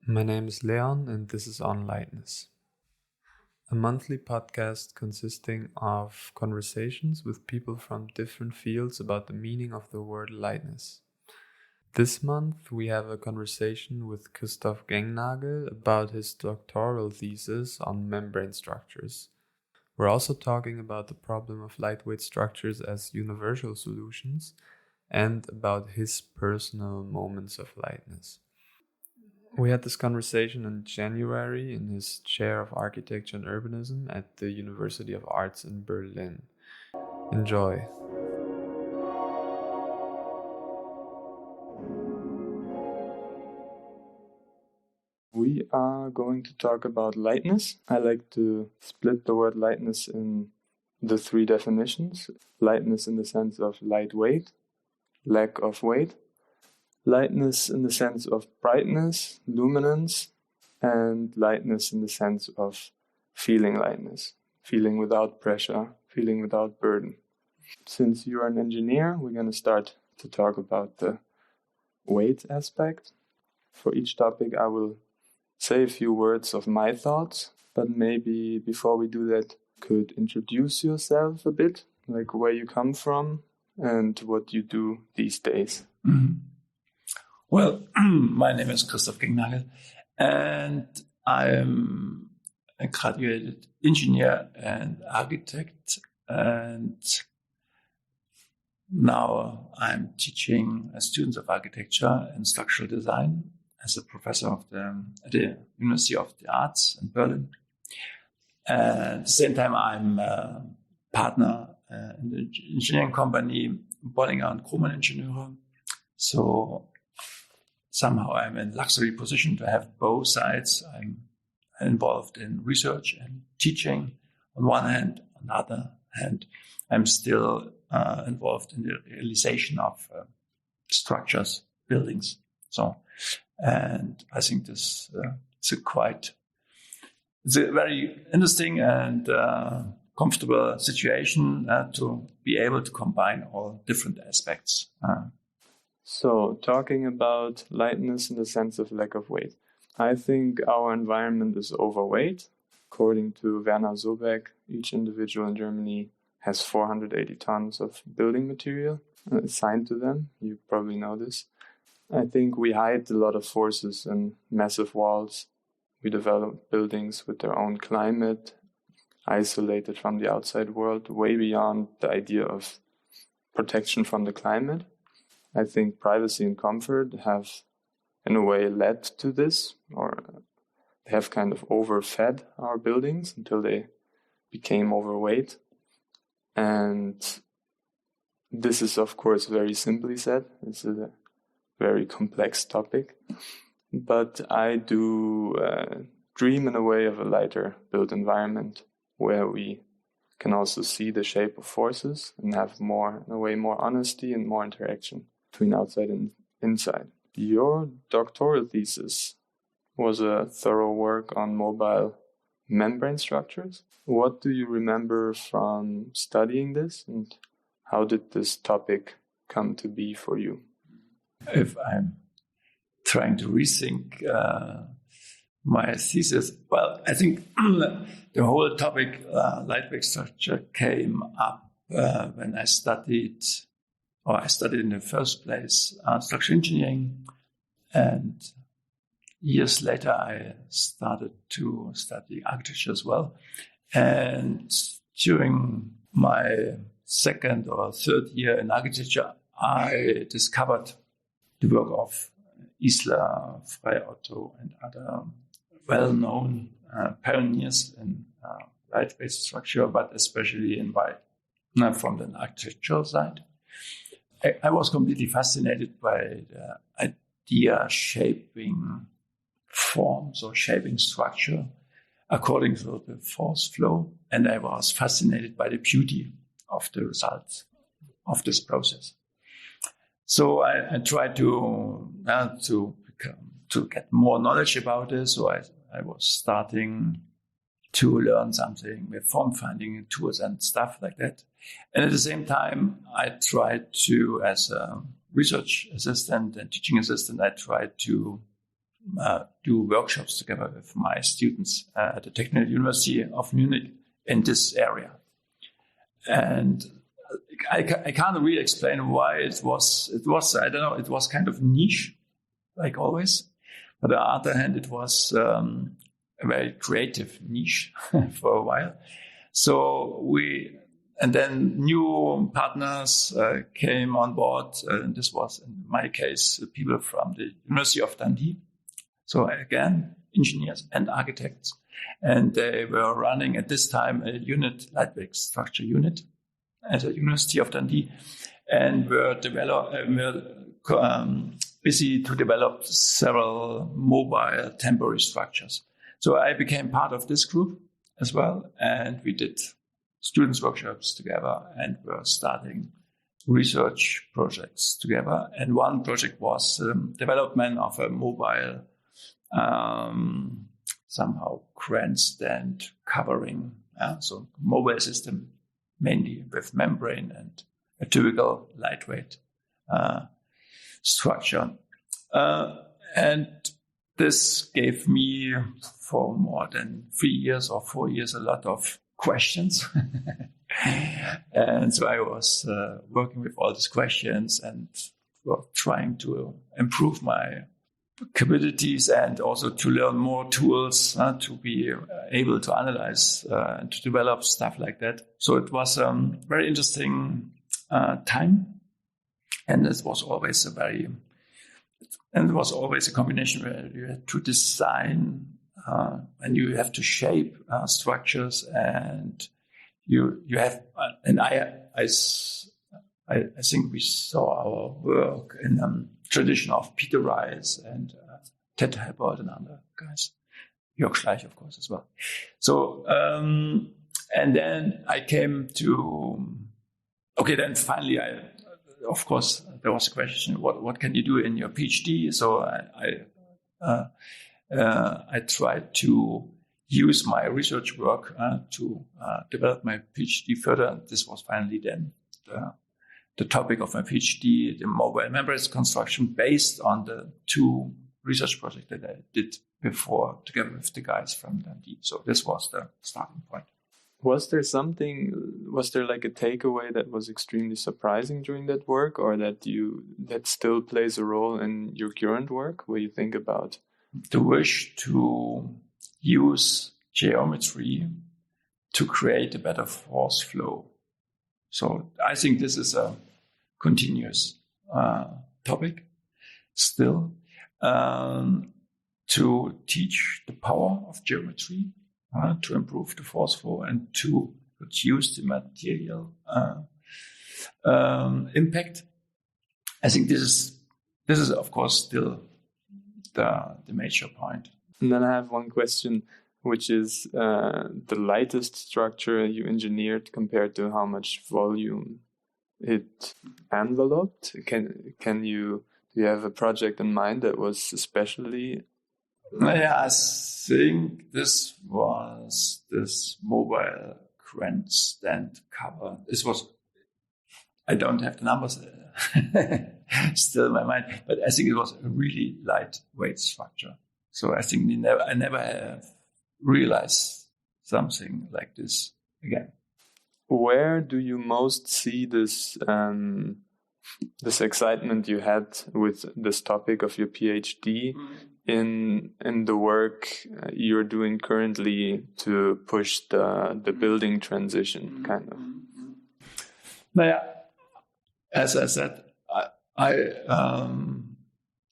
My name is Leon and this is on Lightness, a monthly podcast consisting of conversations with people from different fields about the meaning of the word lightness. This month we have a conversation with Christoph Gengnagel about his doctoral thesis on membrane structures. We're also talking about the problem of lightweight structures as universal solutions and about his personal moments of lightness. We had this conversation in January in his chair of architecture and urbanism at the University of Arts in Berlin. Enjoy. We are going to talk about lightness. I like to split the word lightness in the three definitions. Lightness in the sense of lightweight, lack of weight. Lightness in the sense of brightness, luminance, and lightness in the sense of feeling lightness, feeling without pressure, feeling without burden. Since you're an engineer, we're going to start to talk about the weight aspect. For each topic, I will say a few words of my thoughts, but maybe before we do that, could introduce yourself a bit, like where you come from and what you do these days. Mm-hmm. Well, my name is Christoph Gengnagel, and I'm a graduated engineer and architect, and now I'm teaching students of architecture and structural design as a professor at the University of the Arts in Berlin. And at the same time, I'm a partner in the engineering company Bollinger+Grohmann Engineers. So somehow I'm in luxury position to have both sides. I'm involved in research and teaching on one hand. On the other hand, I'm still involved in the realization of structures, buildings. And I think this is it's a very interesting and comfortable situation to be able to combine all different aspects. So, talking about lightness in the sense of lack of weight. I think our environment is overweight. According to Werner Sobeck, each individual in Germany has 480 tons of building material assigned to them. You probably know this. I think we hide a lot of forces in massive walls. We develop buildings with their own climate, isolated from the outside world, way beyond the idea of protection from the climate. I think privacy and comfort have, in a way, led to this, or they have kind of overfed our buildings until they became overweight. And this is, of course, very simply said. It's a very complex topic. But I do dream in a way of a lighter built environment where we can also see the shape of forces and have more honesty and more interaction between outside and inside. Your doctoral thesis was a thorough work on mobile membrane structures. What do you remember from studying this, and how did this topic come to be for you? If I'm trying to rethink my thesis, well, I think the whole topic, lightweight structure, came up when I studied in the first place structural engineering, and years later I started to study architecture as well. And during my second or third year in architecture, I discovered the work of Isla, Frei Otto, and other well-known pioneers in lightweight structure, but especially in white, from the architectural side. I was completely fascinated by the idea shaping forms or shaping structure according to the force flow, and I was fascinated by the beauty of the results of this process. So I tried to get more knowledge about this. So I was starting to learn something with form finding tools and stuff like that. And at the same time, I tried to, as a research assistant and teaching assistant, I tried to do workshops together with my students at the Technical University of Munich in this area. And I can't really explain why it was, I don't know, it was kind of niche, like always. But on the other hand, it was a very creative niche for a while. And then new partners came on board. And this was, in my case, people from the University of Dundee. So again, engineers and architects. And they were running at this time a unit, lightweight structure unit at the University of Dundee, and were busy to develop several mobile temporary structures. So I became part of this group as well, and we did students' workshops together and were starting research projects together. And one project was development of a mobile, somehow grandstand covering. So mobile system, mainly with membrane and a typical lightweight structure. And this gave me, for more than 3 years or 4 years, a lot of questions. And so I was working with all these questions and trying to improve my capabilities and also to learn more tools to be able to analyze and to develop stuff like that. So it was a very interesting time. And it was always a combination where you had to design and you have to shape structures, and you have, and I think we saw our work in tradition of Peter Rice and Ted Halbert and other guys, Jörg Schleich, of course, as well. So, and then I came to, then finally of course, there was a question, what can you do in your PhD? So I tried to use my research work to develop my PhD further. This was finally then the topic of my PhD, the mobile membrane construction, based on the 2 research projects that I did before together with the guys from Dundee. So this was the starting point. Was there like a takeaway that was extremely surprising during that work, or that still plays a role in your current work, where you think about the wish to use geometry to create a better force flow? So I think this is a continuous topic still, to teach the power of geometry, to improve the force flow and to reduce the material impact. I think this is of course still the major point. And then I have one question, which is the lightest structure you engineered compared to how much volume it enveloped. Do you have a project in mind that was especially? Yeah, I think this was this mobile grandstand cover. I don't have the numbers still in my mind, but I think it was a really lightweight structure. So I think I never have realized something like this again. Where do you most see this this excitement you had with this topic of your PhD in the work you're doing currently to push the building transition, kind of? Now, as I said,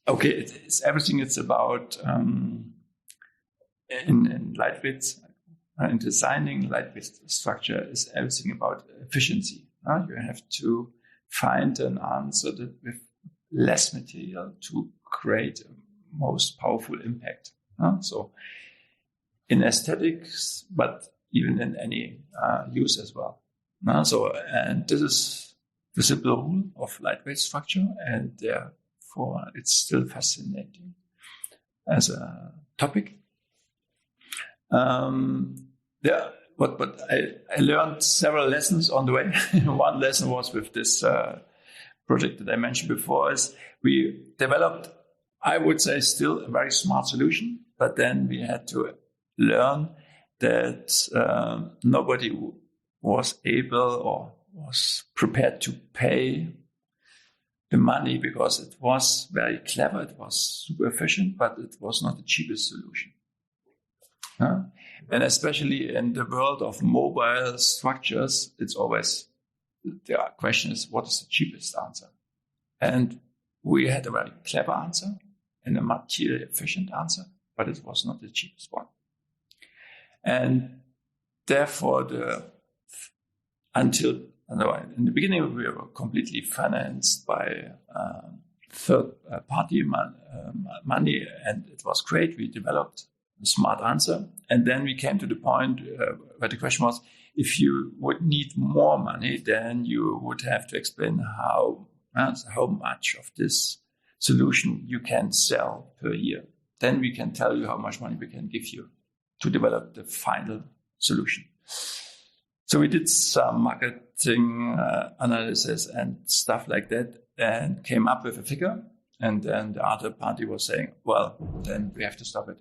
it's everything. It's about in lightweight, in designing lightweight structure is everything about efficiency. You have to find an answer that with less material to create a most powerful impact. So in aesthetics, but even in any use as well. And this is the simple rule of lightweight structure, and therefore it's still fascinating as a topic. But I learned several lessons on the way. One lesson was with this project that I mentioned before, is we developed I would say still a very smart solution, but then we had to learn that nobody was able or was prepared to pay the money because it was very clever, it was super efficient, but it was not the cheapest solution. And especially in the world of mobile structures, it's always, the question is, what is the cheapest answer? And we had a very clever answer and a materially efficient answer, but it was not the cheapest one. And therefore, in the beginning, we were completely financed by third-party money, and it was great. We developed a smart answer. And then we came to the point where the question was, if you would need more money, then you would have to explain how much of this solution you can sell per year. Then we can tell you how much money we can give you to develop the final solution. So we did some marketing analysis and stuff like that and came up with a figure. And then the other party was saying, well, then we have to stop it.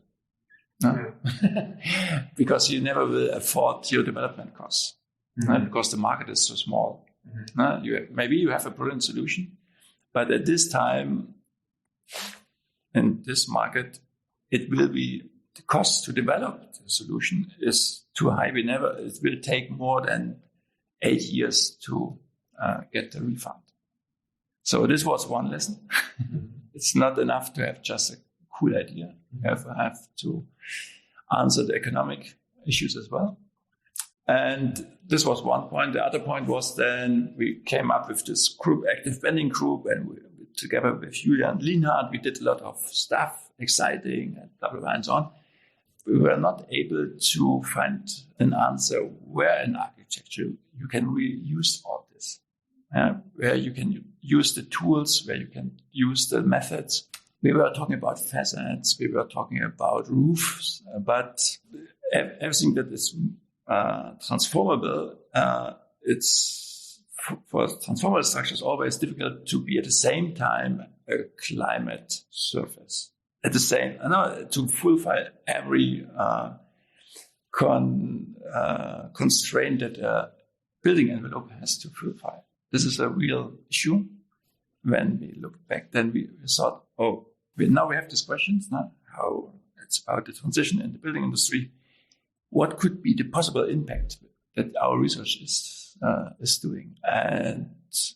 Because you never will afford your development costs because the market is so small. Maybe you have a brilliant solution, but at this time in this market, it will be the cost to develop the solution is too high. It will take more than 8 years to get the refund. So this was one lesson. It's not enough to have just a cool idea. You have to answer the economic issues as well. And this was one point. The other point was then we came up with this group, active bending group, and together with Julian Lienhardt, we did a lot of stuff, exciting and blah, blah, blah, and so on. We were not able to find an answer where in architecture you can really use all this, where you can use the tools, where you can use the methods. We were talking about facades, we were talking about roofs, but everything that is transformable, it's for transformable structures always difficult to be at the same time a climate surface. At the same, to fulfill every constraint that a building envelope has to fulfill. This is a real issue. When we look back, then we thought, now we have these questions, how it's about the transition in the building industry. What could be the possible impact that our research is doing? And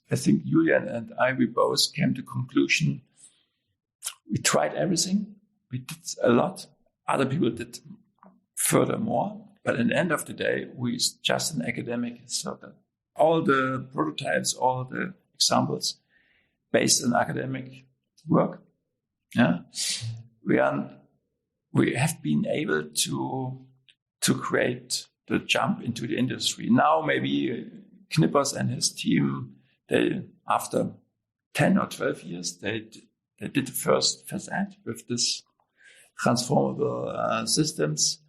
I think Julian and we both came to the conclusion. We tried everything. We did a lot. Other people did furthermore. But at the end of the day, we just an academic circle. All the prototypes, all the examples based on academic work. We have been able to create the jump into the industry. Now maybe Knippers and his team, after 10 or 12 years, they did the first facade with this transformable systems.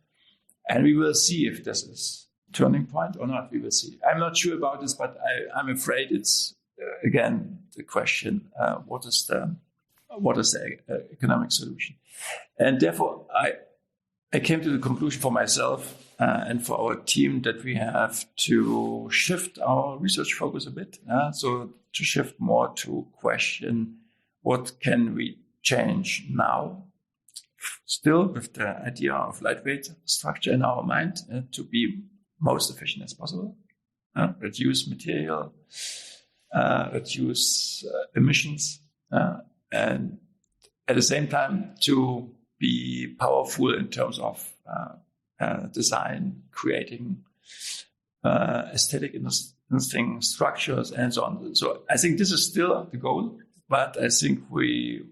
And we will see if this is a turning point or not. We will see. I'm not sure about this, but I'm afraid it's, again, the question, what is the economic solution? And therefore, I came to the conclusion for myself and for our team that we have to shift our research focus a bit. So to shift more to question, what can we change now? Still with the idea of lightweight structure in our mind to be most efficient as possible. Reduce material, reduce emissions, and at the same time to be powerful in terms of design, creating aesthetic interesting structures and so on. So I think this is still the goal, but I think we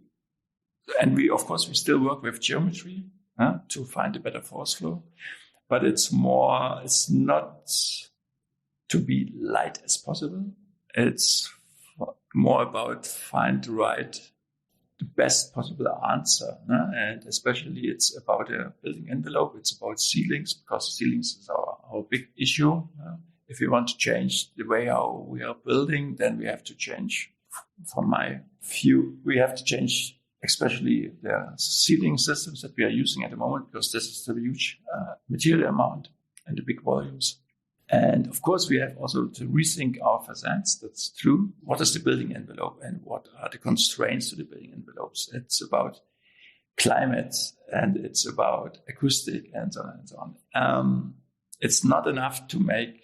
of course we still work with geometry to find a better force flow, but it's not to be light as possible. It's more about find the best possible answer. And especially it's about a building envelope. It's about ceilings, because ceilings is our big issue. If we want to change the way how we are building, then we have to change, from my view, we have to change especially the sealing systems that we are using at the moment, because this is a huge material amount and the big volumes. And of course, we have also to rethink our facades. That's true. What is the building envelope and what are the constraints to the building envelopes? It's about climate and it's about acoustic and so on and so on. It's not enough to make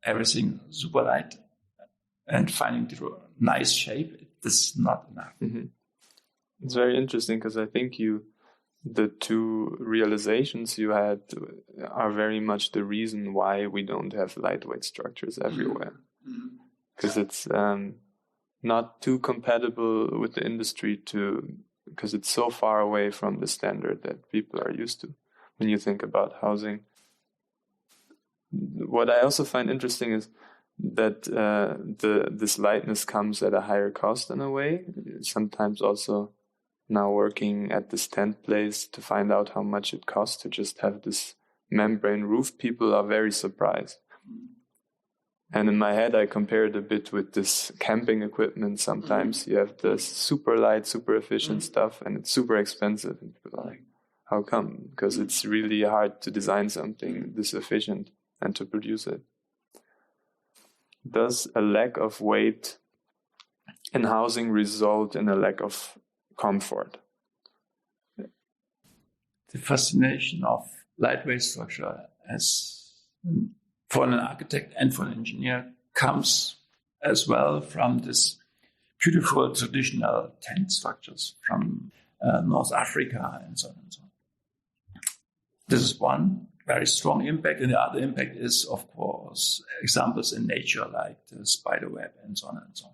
everything super light and finding the nice shape. It's not enough. Mm-hmm. It's very interesting because I think the two realizations you had are very much the reason why we don't have lightweight structures everywhere. Because it's not too compatible with the industry because it's so far away from the standard that people are used to when you think about housing. What I also find interesting is that this lightness comes at a higher cost in a way. Sometimes also now working at this tent place to find out how much it costs to just have this membrane roof, people are very surprised. And in my head, I compare it a bit with this camping equipment. Sometimes you have this super light, super efficient stuff, and it's super expensive. And people are like, how come? Because it's really hard to design something this efficient and to produce it. Does a lack of weight in housing result in a lack of comfort? The fascination of lightweight structure for an architect and for an engineer comes as well from this beautiful traditional tent structures from North Africa and so on and so on. This is one very strong impact, and the other impact is, of course, examples in nature like the spider web and so on and so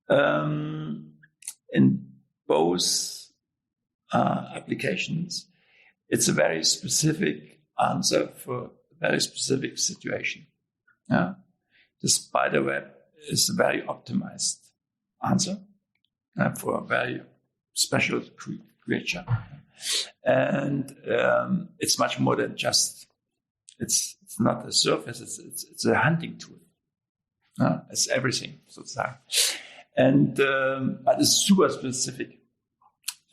on. In both applications, it's a very specific answer for a very specific situation. Yeah? The spider web is a very optimized answer for a very special creature. And it's much more than just, it's not a surface, it's a hunting tool. It's everything, so to say. And but it's super specific.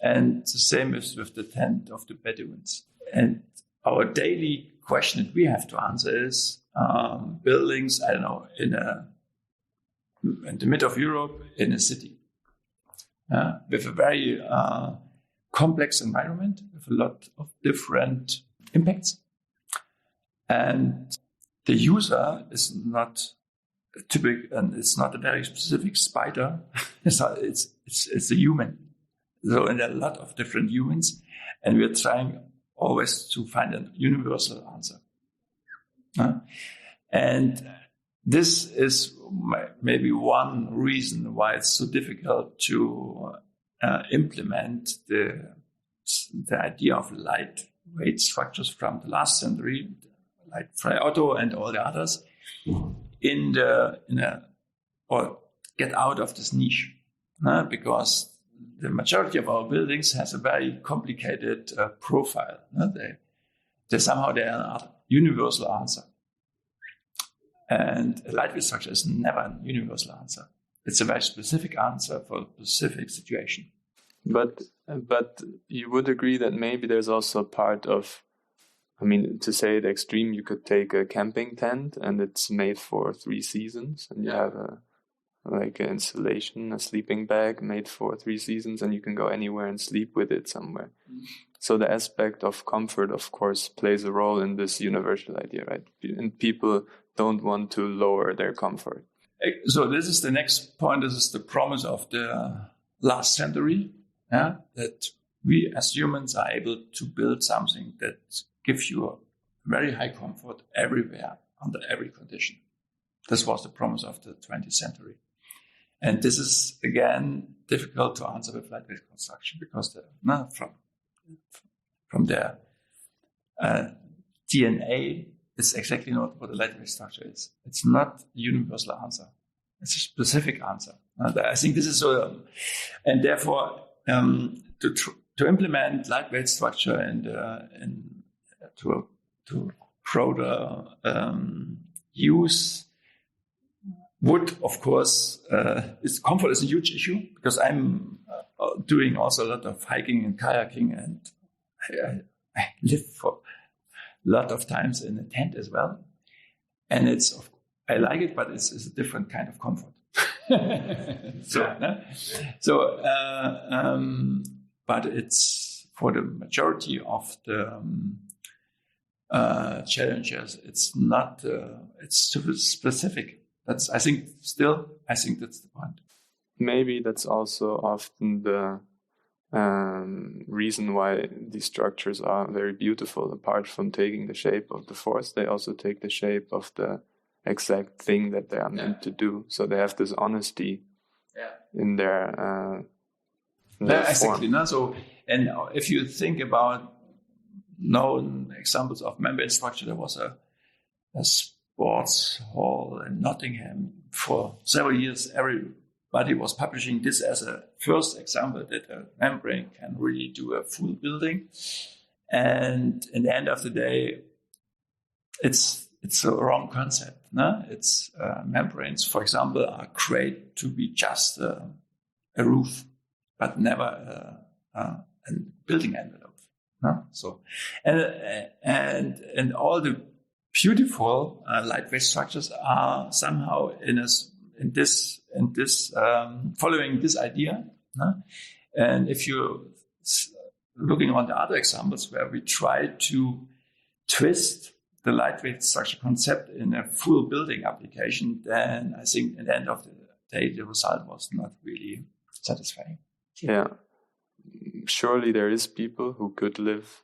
And the same is with the tent of the Bedouins. And our daily question that we have to answer is buildings, I don't know, in the middle of Europe, in a city, with a very complex environment, with a lot of different impacts. And the user is not typical, and it's not a very specific spider. It's a human. So, and there are a lot of different humans, and we're trying always to find a universal answer. And this is maybe one reason why it's so difficult to implement the idea of lightweight structures from the last century, like Frei Otto and all the others, or get out of this niche, because the majority of our buildings has a very complicated profile. They somehow they are a universal answer, and a lightweight structure is never a universal answer. It's a very specific answer for a specific situation. But you would agree that maybe there's also a part of, I mean, to say the extreme, you could take a camping tent and it's made for 3 seasons, and you have an installation, a sleeping bag made for 3 seasons, and you can go anywhere and sleep with it somewhere. Mm-hmm. So the aspect of comfort, of course, plays a role in this universal idea, right? And people don't want to lower their comfort. So this is the next point. This is the promise of the last century, that we as humans are able to build something that gives you a very high comfort everywhere, under every condition. This was the promise of the 20th century. And this is, again, difficult to answer with lightweight construction because from their DNA, it's exactly not what a lightweight structure is. It's not a universal answer. It's a specific answer. I think this is so, and therefore to implement lightweight structure and to broader use would, of course, comfort is a huge issue because I'm doing also a lot of hiking and kayaking, and I live for a lot of times in a tent as well. And I like it, but it's a different kind of comfort. But it's for the majority of the challenges, it's not, it's too specific. I think that's the point. Maybe that's also often the reason why these structures are very beautiful. Apart from taking the shape of the forest, they also take the shape of the exact thing that they are meant to do. So they have this honesty in their exactly. No? So, and if you think about known examples of membrane structure, there was a sports hall in Nottingham for several years. Everybody was publishing this as a first example that a membrane can really do a full building. And in the end of the day, it's a wrong concept. No? It's membranes, for example, are great to be just a roof, but never a building envelope. No? So, and all the beautiful lightweight structures are somehow following this idea. No? And if you're looking on the other examples where we try to twist the lightweight structure concept in a full building application, then I think at the end of the day, the result was not really satisfying. Yeah. Surely there is people who could live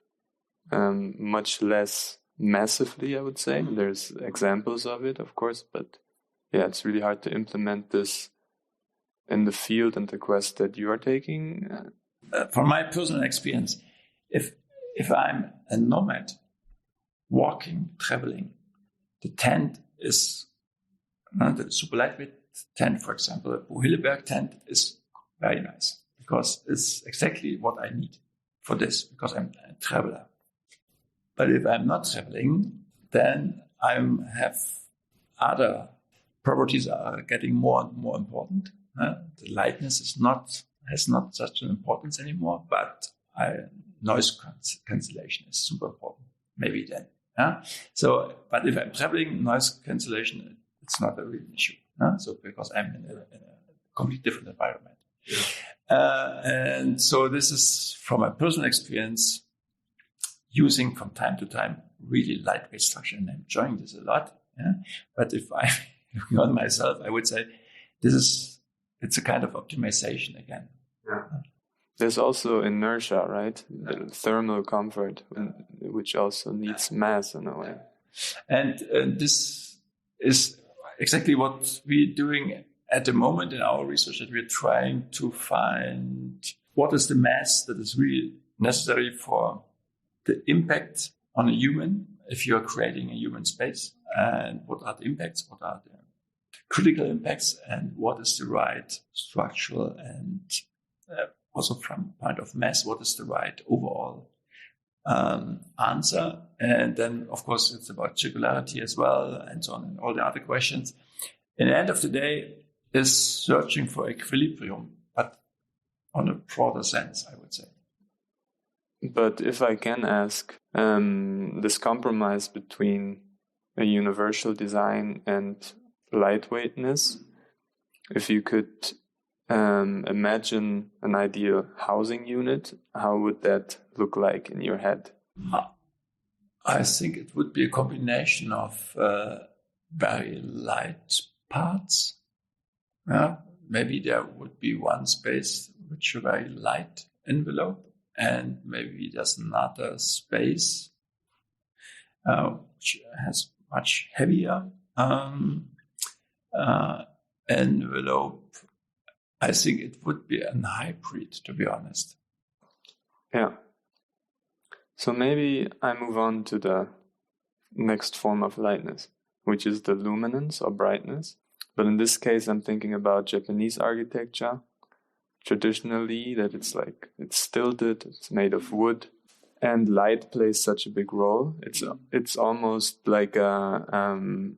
much less massively, I would say. There's examples of it, of course, but yeah, it's really hard to implement this in the field and the quest that you are taking. From my personal experience, if I'm a nomad, walking, traveling, the tent is, the super lightweight tent, for example, a Bohilleberg tent is very nice because it's exactly what I need for this, because I'm a traveler. But if I'm not traveling, then I have other properties are getting more and more important. The lightness has not such an importance anymore, but noise cancellation is super important. Maybe then. So, but if I'm traveling, noise cancellation, it's not a real issue. So, because I'm in a completely different environment. And so this is from my personal experience, using from time to time really lightweight structure, and I'm enjoying this a lot. But if I'm looking on myself, I would say it's a kind of optimization again. There's also inertia, right? The thermal comfort, which also needs mass in a way. And this is exactly what we're doing at the moment in our research, that we're trying to find what is the mass that is really necessary for the impact on a human if you're creating a human space, and what are the impacts, what are the critical impacts, and what is the right structural and also from point of mass, what is the right overall answer. And then, of course, it's about circularity as well, and so on, and all the other questions. In the end of the day, is searching for equilibrium, but on a broader sense, I would say. But if I can ask, this compromise between a universal design and lightweightness, if you could imagine an ideal housing unit, how would that look like in your head? I think it would be a combination of very light parts. Maybe there would be one space which is a very light envelope, and maybe there's another space which has much heavier envelope. I think it would be a hybrid, to be honest. Yeah. So maybe I move on to the next form of lightness, which is the luminance or brightness. But in this case, I'm thinking about Japanese architecture. Traditionally, that it's stilted, it's made of wood, and light plays such a big role. It's almost like the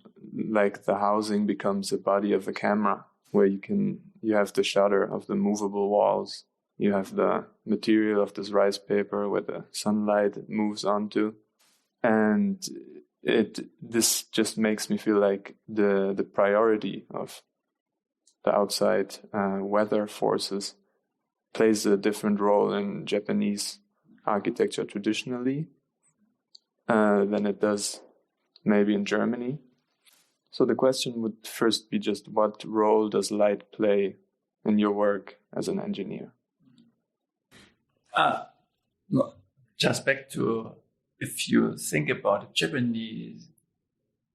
housing becomes a body of a camera, where you have the shutter of the movable walls, You have the material of this rice paper where the sunlight moves onto. And this just makes me feel like the priority of the outside weather forces plays a different role in Japanese architecture traditionally than it does maybe in Germany. So the question would first be just, what role does light play in your work as an engineer? No, just back to, if you think about a Japanese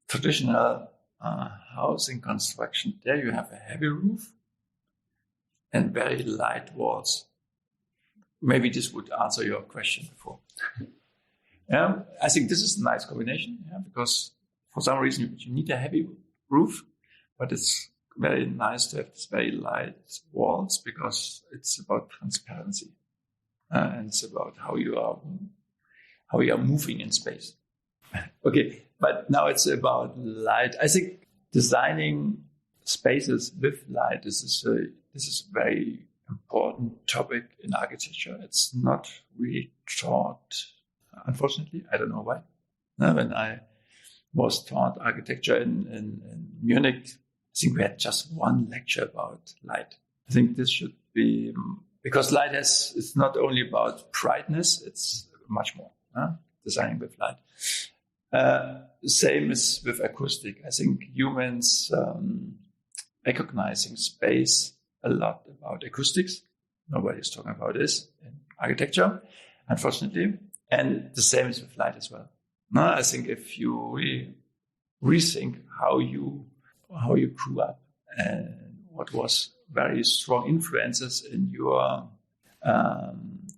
traditional housing construction, there you have a heavy roof and very light walls. Maybe this would answer your question before. I think this is a nice combination, because for some reason you need a heavy roof, but it's very nice to have these very light walls because it's about transparency and it's about how you are moving in space. Okay, but now it's about light. I think designing spaces with light is a very important topic in architecture. It's not really taught, unfortunately. I don't know why. When I was taught architecture in Munich, I think we had just one lecture about light. I think this should be, because light it's not only about brightness, it's much more, designing with light. Same is with acoustic. I think humans recognizing space a lot about acoustics. Nobody's talking about this in architecture, unfortunately. And the same is with light as well. No, I think if you rethink how you grew up and what was very strong influences in your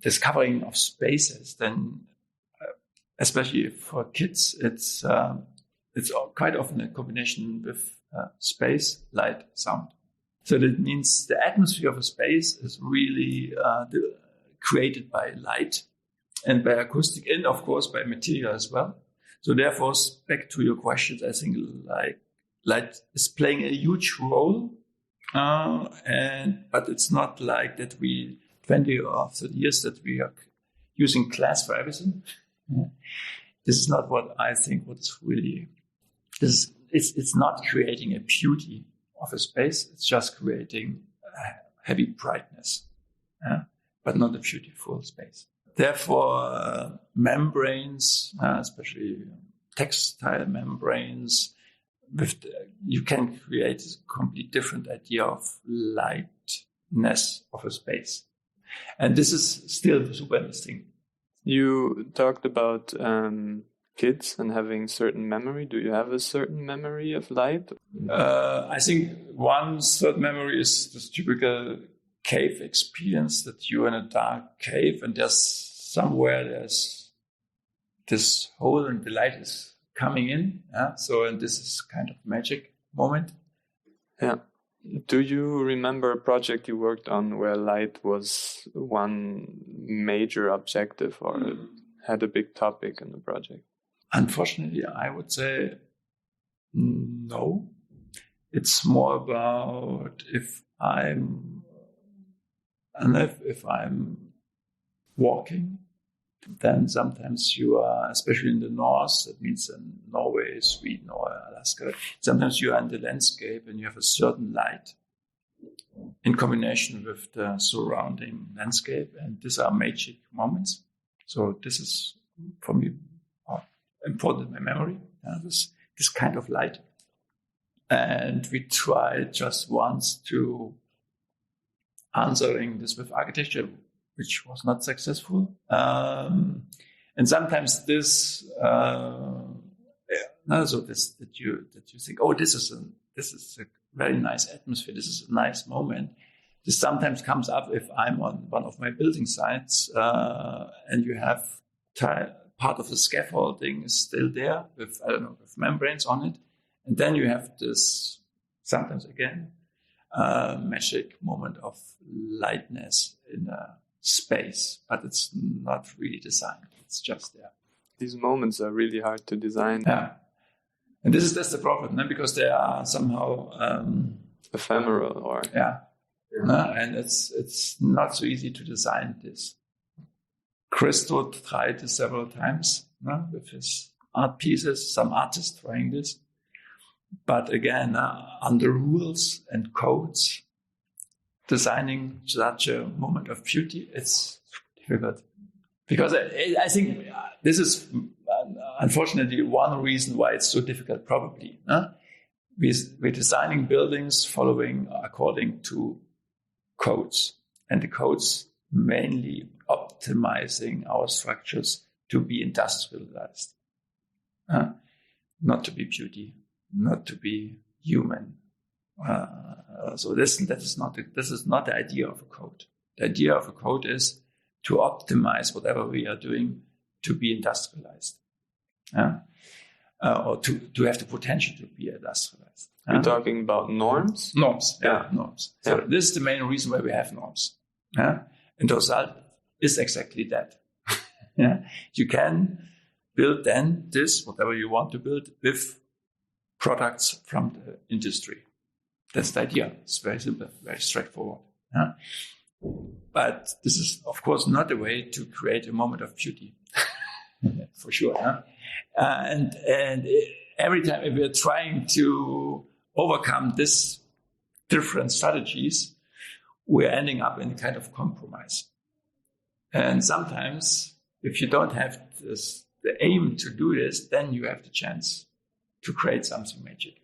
discovering of spaces, then especially for kids, it's quite often a combination with space, light, sound. So that means the atmosphere of a space is really created by light and by acoustic, and of course by material as well. So therefore, back to your questions, I think light is playing a huge role, but it's not like that 20 or 30 years that we are using glass for everything. This is not what I think. What's really it's not creating a beauty of a space. It's just creating a heavy brightness, but not a beautiful space. Therefore, membranes, especially textile membranes, you can create a completely different idea of lightness of a space. And this is still super interesting. You talked about kids and having certain memory. Do you have a certain memory of light? I think one third memory is this typical cave experience, that you're in a dark cave and there's this hole and the light is coming in. And this is kind of magic moment. Yeah. Do you remember a project you worked on where light was one major objective or had a big topic in the project? Unfortunately, I would say no. It's more about if I'm walking, then sometimes you are, especially in the north, that means in Norway, Sweden, or Alaska, sometimes you are in the landscape and you have a certain light in combination with the surrounding landscape, and these are magic moments. So this is, for me, important in my memory, this kind of light. And we tried just once to answering this with architecture, which was not successful. And sometimes this, so this that you think, oh, this is a very nice atmosphere. This is a nice moment. This sometimes comes up if I'm on one of my building sites, and you have part of the scaffolding is still there with membranes on it, and then you have this sometimes again magic moment of lightness in a space, but it's not really designed. It's just there. These moments are really hard to design. Yeah. And that's the problem, because they are somehow ephemeral, or And it's not so easy to design this. Christoph tried this several times with his art pieces, some artists trying this. But again, under rules and codes, designing such a moment of beauty, it's difficult. Because I think this is unfortunately one reason why it's so difficult, probably. We're designing buildings following according to codes, and the codes mainly optimizing our structures to be industrialized, not to be beauty, not to be human. So this is not the idea of a code. The idea of a code is to optimize whatever we are doing to be industrialized, or to have the potential to be industrialized. You're talking about norms? Norms, norms. So this is the main reason why we have norms. And the result is exactly that. You can build then this, whatever you want to build, with products from the industry. That's the idea. It's very simple, very straightforward. But this is, of course, not a way to create a moment of beauty, for sure. And every time we're trying to overcome this different strategies, we're ending up in a kind of compromise. And sometimes, if you don't have the aim to do this, then you have the chance to create something magic.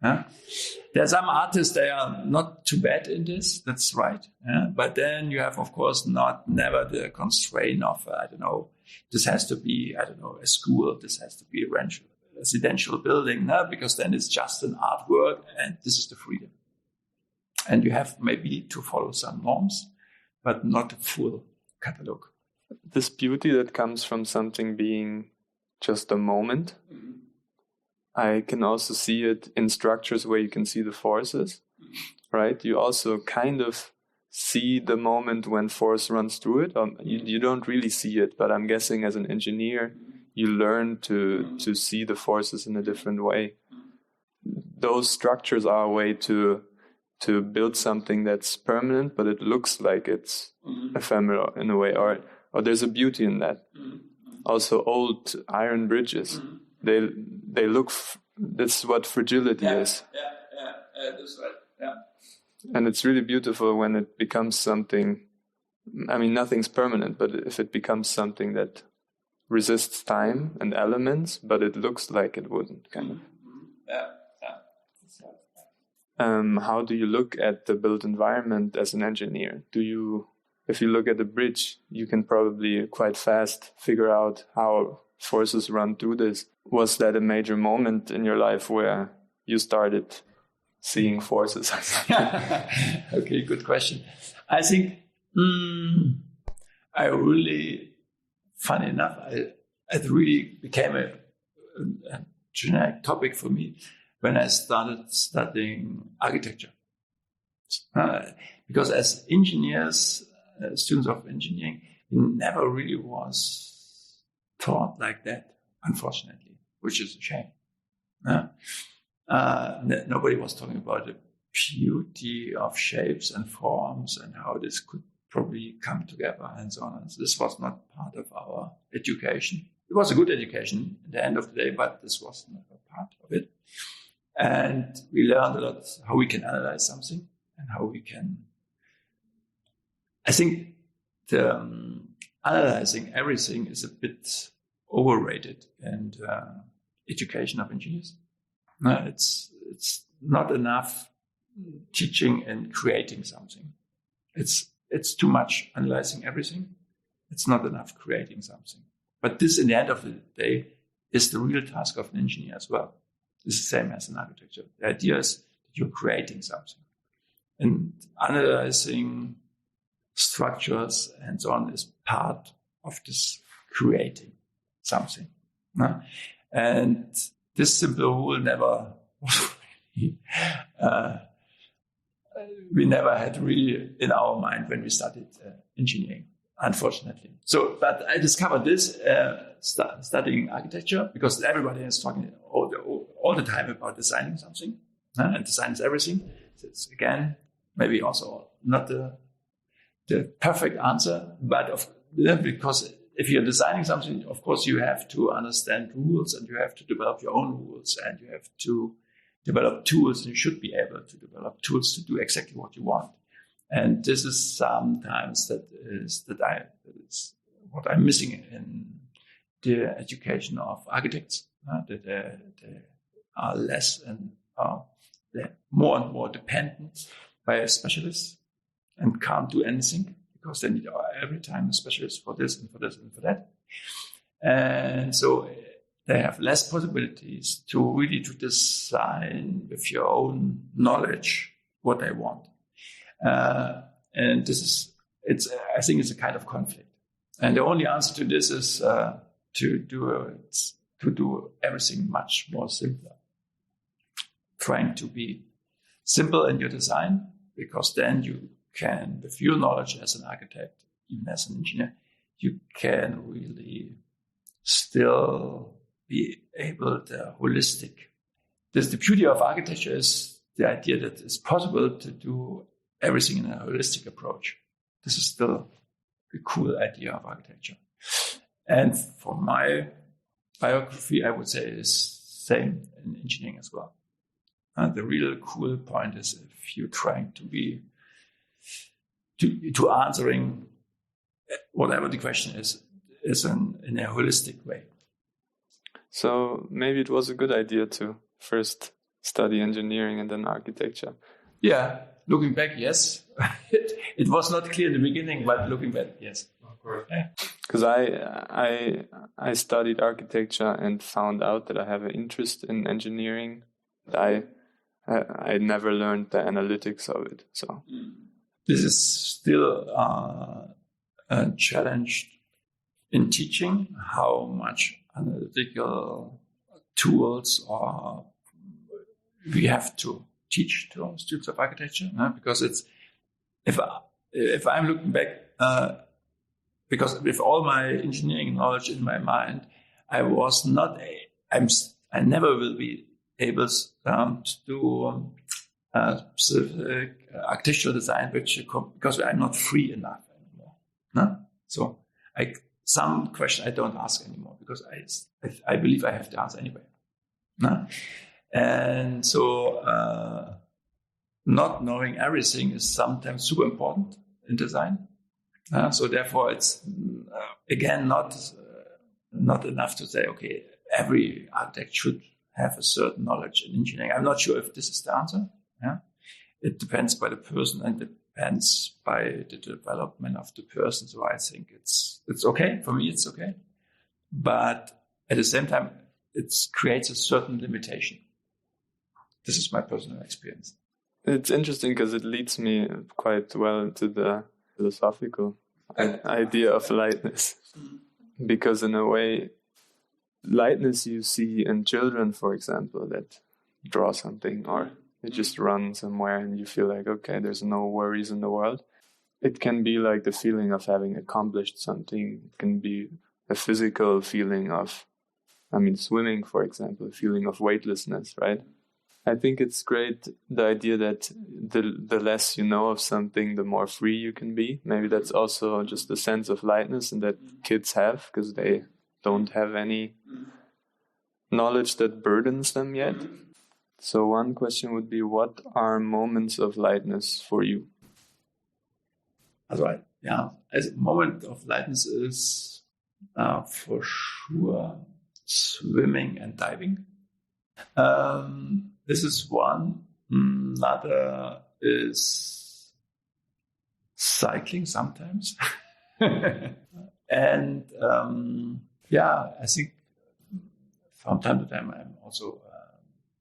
There are some artists, they are not too bad in this, that's right. But then you have, of course, never the constraint of, this has to be, a school, this has to be a residential building, because then it's just an artwork and this is the freedom. And you have maybe to follow some norms, but not a full catalog. This beauty that comes from something being just a moment, I can also see it in structures where you can see the forces, right? You also kind of see the moment when force runs through it. You don't really see it, but I'm guessing as an engineer, you learn to see the forces in a different way. Those structures are a way to build something that's permanent, but it looks like it's ephemeral in a way, or there's a beauty in that. Also, old iron bridges, they look. That's what fragility is. That's right. Yeah. And it's really beautiful when it becomes something. I mean, nothing's permanent, but if it becomes something that resists time and elements, but it looks like it wouldn't, kind of. How do you look at the built environment as an engineer? If you look at a bridge, you can probably quite fast figure out how forces run through this. Was that a major moment in your life where you started seeing forces? Okay, good question. I think I really, funny enough, it really became a generic topic for me when I started studying architecture. Because as engineers, students of engineering, never really was taught like that, unfortunately, which is a shame. Nobody was talking about the beauty of shapes and forms and how this could probably come together and so on. So this was not part of our education. It was a good education at the end of the day, but this was not a part of it. And we learned a lot how we can analyze something and how we can. I think the analyzing everything is a bit overrated in education of engineers. It's not enough teaching and creating something. It's too much analyzing everything. It's not enough creating something. But this, in the end of the day, is the real task of an engineer as well. It's the same as in architecture. The idea is that you're creating something. And analyzing structures and so on is part of this creating something. And this simple rule never we never had really in our mind when we studied engineering, unfortunately. So, but I discovered this studying architecture because everybody is talking all the time about designing something, and design is everything. So it's again maybe also not the perfect answer, but because if you're designing something, of course, you have to understand rules and you have to develop your own rules and you have to develop tools, and you should be able to develop tools to do exactly what you want. And this is sometimes that is what I'm missing in the education of architects, that they are less and they're more and more dependent by a specialist and can't do anything because they need every time a specialist for this and for this and for that. And so they have less possibilities to really to design with your own knowledge what they want. And I think it's a kind of conflict. And the only answer to this is to do everything much more simpler. Trying to be simple in your design, because then you can, with your knowledge as an architect, even as an engineer, you can really still be able to holistic. The beauty of architecture is the idea that it's possible to do everything in a holistic approach. This is still a cool idea of architecture. And for my biography, I would say it's same in engineering as well. The real cool point is if you're trying to answering whatever the question is in a holistic way. So maybe it was a good idea to first study engineering and then architecture. Yeah, looking back, yes. It was not clear in the beginning, but looking back, yes. Of course. Because I studied architecture and found out that I have an interest in engineering. I never learned the analytics of it. So this is still a challenge in teaching, how much analytical tools we have to teach to students of architecture, because it's if I'm looking back, because with all my engineering knowledge in my mind, I never will be able to do specific architectural design, because I'm not free enough anymore. No? So some question I don't ask anymore because I believe I have the answer anyway. No? And so not knowing everything is sometimes super important in design. So therefore, it's again not enough to say, okay, every architect should have a certain knowledge in engineering. I'm not sure if this is the answer. Yeah, it depends by the person and depends by the development of the person. So I think it's okay for me. It's okay, but at the same time, it creates a certain limitation. This is my personal experience. It's interesting because it leads me quite well into the philosophical idea of lightness. Because in a way, lightness you see in children, for example, that draw something or they just run somewhere and you feel like, okay, there's no worries in the world. It can be like the feeling of having accomplished something. It can be a physical feeling of, swimming, for example, a feeling of weightlessness, right? I think it's great, the idea that the less you know of something, the more free you can be. Maybe that's also just the sense of lightness and that kids have, because they don't have any knowledge that burdens them yet. So one question would be, what are moments of lightness for you? That's right. Yeah, as a moment of lightness is for sure swimming and diving. This is one. Another is cycling sometimes. And I think from time to time I'm also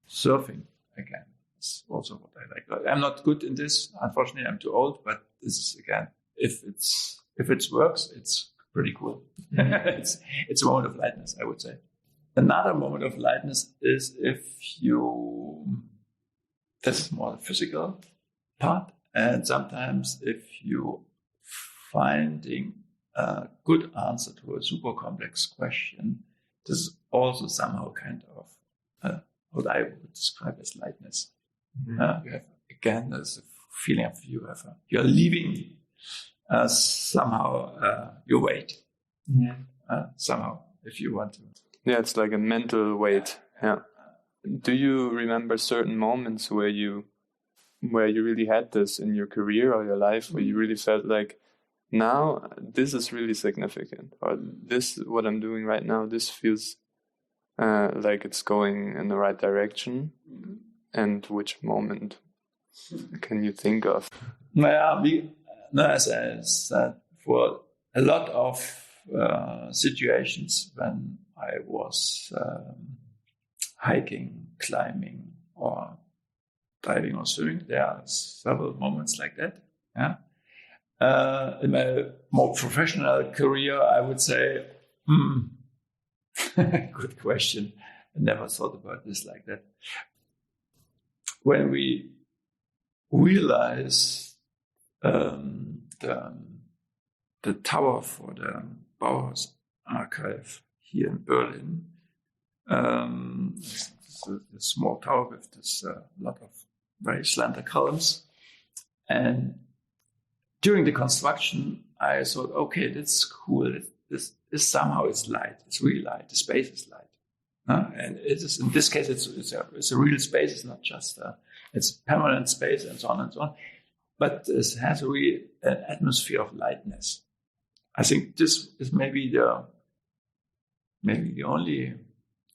surfing again. It's also what I like. I'm not good in this. Unfortunately, I'm too old, but this is again, if it works, it's pretty cool. It's a moment of lightness, I would say. Another moment of lightness is this is more the physical part, and sometimes if you finding a good answer to a super complex question, this is also somehow kind of what I would describe as lightness. Mm-hmm. You have, again, there's a feeling of you're leaving somehow your weight. Yeah. Somehow, if you want to. Yeah, it's like a mental weight. Yeah. Do you remember certain moments where you really had this in your career or your life, where you really felt like, now this is really significant, or this, what I'm doing right now, this feels like it's going in the right direction? And which moment can you think of? As I said, for a lot of situations when I was hiking, climbing, or diving or swimming, there are several moments like that. Yeah. In my more professional career, I would say, good question. I never thought about this like that. When we realized the tower for the Bauhaus archive here in Berlin, it's a small tower with this lot of very slender columns. And during the construction, I thought, okay, that's cool. This somehow is light. It's really light. The space is light. And it is, in this case, it's a real space. It's not just it's permanent space and so on and so on. But it has a real atmosphere of lightness. I think this is maybe the only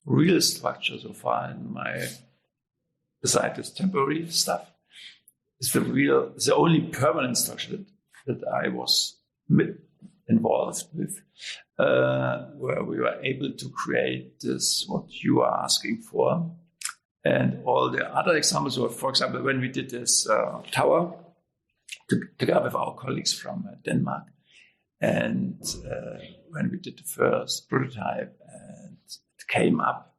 real structure so far in my, besides this temporary stuff, is the only permanent structure that I was involved with, where we were able to create this, what you are asking for. And all the other examples were, for example, when we did this tower together with our colleagues from Denmark, and when we did the first prototype and it came up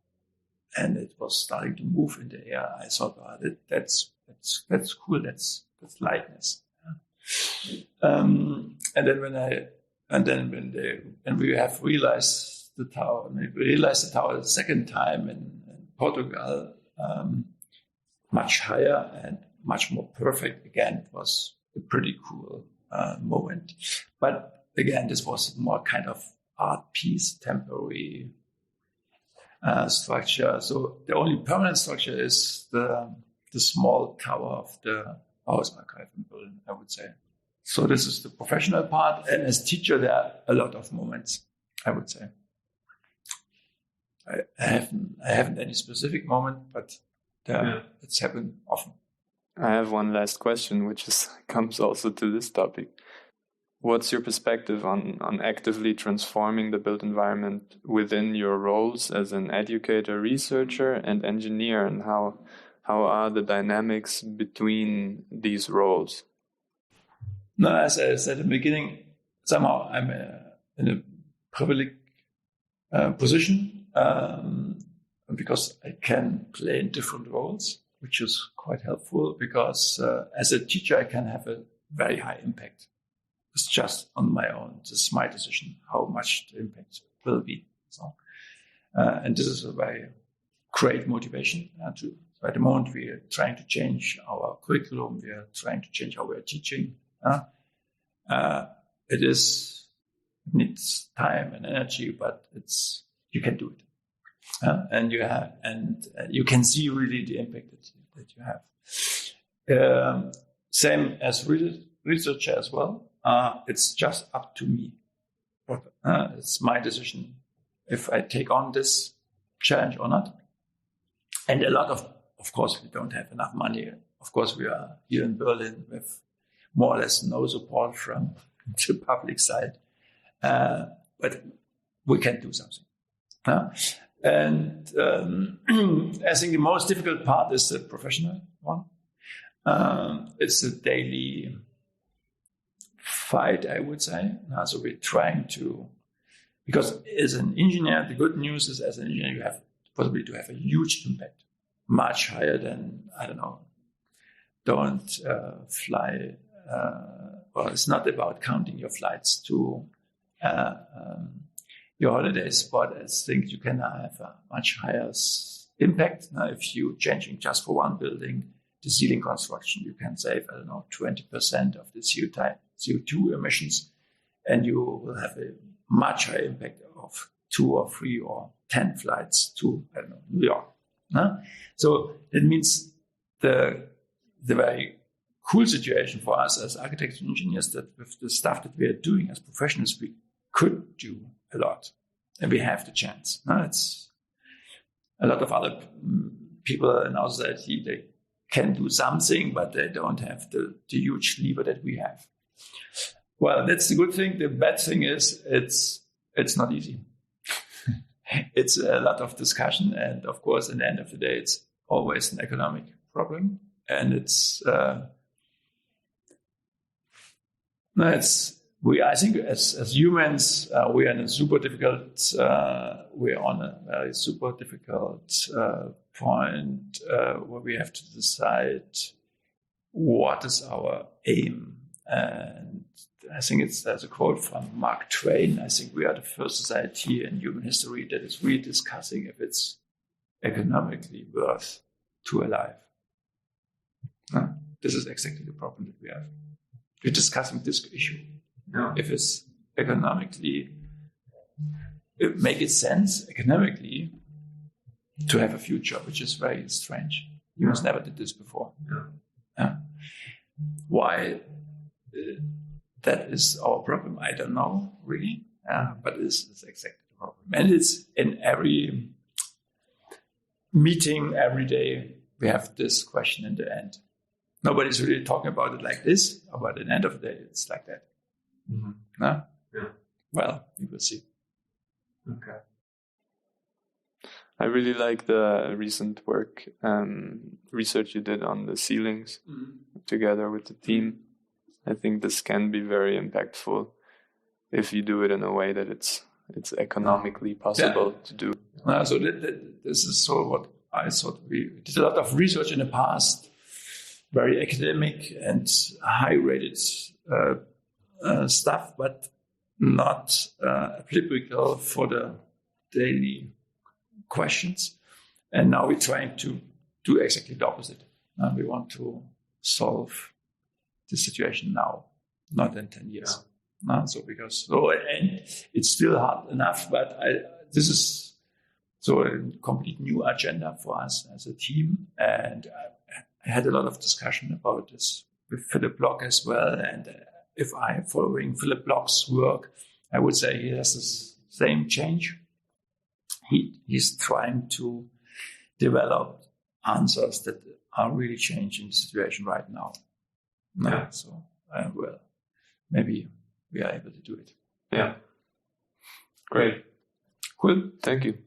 and it was starting to move in the air, I thought, that's cool, that's lightness. And then when we have realized the tower, the second time in Portugal, much higher and much more perfect. Again, it was a pretty cool moment. But again, this was more kind of art piece, temporary structure. So the only permanent structure is the small tower of the Bauhaus archive in Berlin, I would say. So this is the professional part. And as teacher, there are a lot of moments, I would say. I haven't any specific moment, but it's happened often. I have one last question, which comes also to this topic. What's your perspective on actively transforming the built environment within your roles as an educator, researcher, and engineer, and how are the dynamics between these roles? No, as I said in the beginning, somehow I'm in a privileged position because I can play in different roles, which is quite helpful because as a teacher, I can have a very high impact. It's just on my own. This is my decision how much the impact will be. So, and this is a very great motivation. So at the moment, we are trying to change our curriculum. We are trying to change how we are teaching. It needs time and energy, but you can do it. And you can see really the impact that you have. Same as researcher as well. It's just up to me. It's my decision if I take on this challenge or not. And a lot of course, we don't have enough money. Of course, we are here in Berlin with more or less no support from the public side. But we can do something. And I think the most difficult part is the professional one. It's a daily fight, I would say. So we're trying to, because as an engineer, the good news is as an engineer, you have the possibility to have a huge impact, much higher than, I don't know, don't fly. Well, it's not about counting your flights to your holidays, but I think you can have a much higher impact if you're changing just for one building the ceiling construction, you can save, 20% of the CO2 emissions, and you will have a much higher impact of 2 or 3 or 10 flights to, New York. So that means the very cool situation for us as architects and engineers that with the stuff that we are doing as professionals, we could do a lot, and we have the chance. It's a lot of other people in our society, they can do something, but they don't have the huge lever that we have. Well, that's the good thing. The bad thing is it's not easy. It's a lot of discussion, and of course, in the end of the day, it's always an economic problem, and I think as humans, we are in a super difficult. We're on a very super difficult point where we have to decide what is our aim. And I think there's a quote from Mark Twain. I think we are the first society in human history that is really discussing if it's economically worth to alive. This is exactly the problem that we have. We're discussing this issue. Yeah. If it's economically, it makes sense economically to have a future, which is very strange. Humans never did this before. Why that is our problem, I don't know really, but it's exactly the problem. And it's in every meeting, every day, we have this question in the end. Nobody's really talking about it like this, but at the end of the day, it's like that. Mm-hmm. No? Yeah. Well, we will see. Okay. I really like the recent work, research you did on the ceilings together with the team. I think this can be very impactful if you do it in a way that it's economically possible to do. So this is sort of what I thought. We did a lot of research in the past, very academic and high-rated stuff, but not applicable for the daily questions. And now we're trying to do exactly the opposite. We want to solve the situation now, not in 10 years. And it's still hard enough, but this is so a complete new agenda for us as a team. And I had a lot of discussion about this with Philip Block as well. And if I'm following Philip Block's work, I would say he has the same change. He's trying to develop answers that are really changing the situation right now. Yeah. So, well, maybe we are able to do it. Yeah. Great. Cool. Thank you.